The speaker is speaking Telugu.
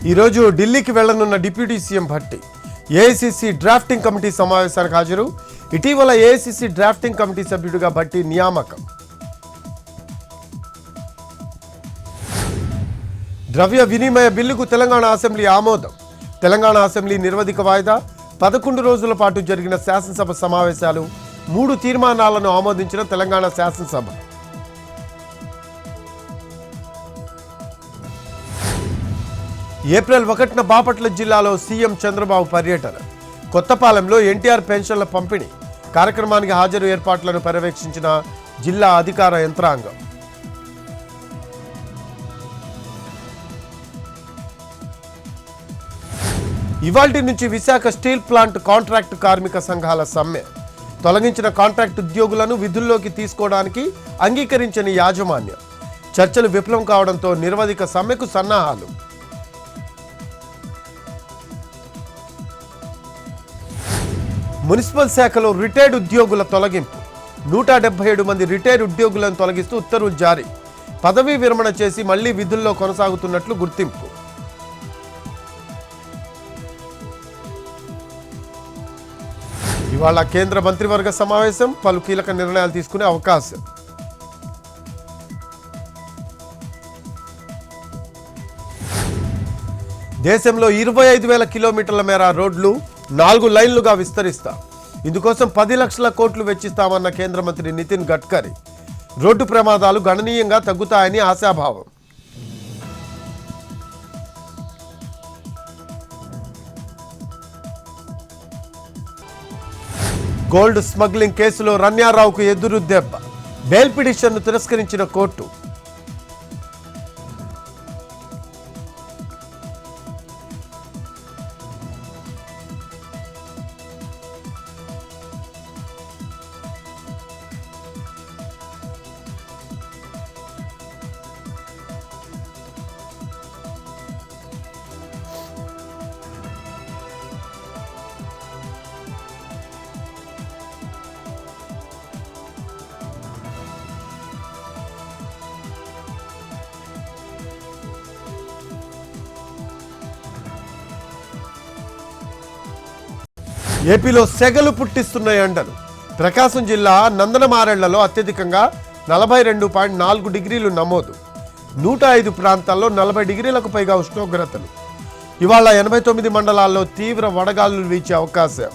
ఈరోజు ఢిల్లీకి వెళ్లనున్న deputy CM Bhatti AICC drafting committee సమావేశానికి హాజరు. ఇటీవల ఏఐసీసీ డ్రాఫ్టింగ్ కమిటీ సభ్యుడిగా భట్టి నియామకం. ద్రవ్య వినిమయ బిల్లుకు తెలంగాణ అసెంబ్లీ ఆమోదం. తెలంగాణ అసెంబ్లీ నిర్వధిక వాయిదా. 11 రోజుల పాటు జరిగిన శాసనసభ సమావేశాలు 3 తీర్మానాలను ఆమోదించిన తెలంగాణ శాసనసభ. ఏప్రిల్ 1న బాపట్ల జిల్లాలో సీఎం చంద్రబాబు పర్యటన. కొత్తపాలెంలో ఎన్టీఆర్ పెన్షన్ల పంపిణీ కార్యక్రమానికి హాజరు ఏర్పాట్లను పర్యవేక్షించిన జిల్లా అధికార యంత్రాంగం. ఇవాల్టి నుంచి విశాఖ స్టీల్ ప్లాంట్ కాంట్రాక్టు కార్మిక సంఘాల సమ్మె. తొలగించిన కాంట్రాక్ట్ ఉద్యోగులను విధుల్లోకి తీసుకోవడానికి అంగీకరించని యాజమాన్యం. చర్చలు విఫలం కావడంతో నిరవధిక సమ్మెకు సన్నాహాలు. మున్సిపల్ శాఖలో రిటైర్డ్ ఉద్యోగుల తొలగింపు. 177 మంది రిటైర్డ్ ఉద్యోగులను తొలగిస్తూ ఉత్తర్వులు జారీ. పదవీ విరమణ చేసి మళ్లీ విధుల్లో కొనసాగుతున్నట్లు గుర్తింపు. ఇవాళ కేంద్ర మంత్రివర్గ సమావేశం. పలు కీలక నిర్ణయాలు తీసుకునే అవకాశం. దేశంలో 25,000 కిలోమీటర్ల మేర రోడ్లు 4 లైన్లుగా విస్తరిస్తా. ఇందుకోసం 10 లక్షల కోట్లు వెచ్చిస్తామన్న కేంద్ర మంత్రి నితిన్ గడ్కరీ. రోడ్డు ప్రమాదాలు గణనీయంగా తగ్గుతాయని ఆశాభావం. గోల్డ్ స్మగ్లింగ్ కేసులో రన్యారావుకు ఎదురు దెబ్బ. బెయిల్ పిటిషన్ను తిరస్కరించిన కోర్టు. ఏపీలో సెగలు పుట్టిస్తున్న ఎండలు. ప్రకాశం జిల్లా నందనమారెళ్లలో అత్యధికంగా 42.4 డిగ్రీలు నమోదు. 105 ప్రాంతాల్లో 40 డిగ్రీలకు పైగా ఉష్ణోగ్రతలు. ఇవాళ 89 మండలాల్లో తీవ్ర వడగాలులు వీచే అవకాశం.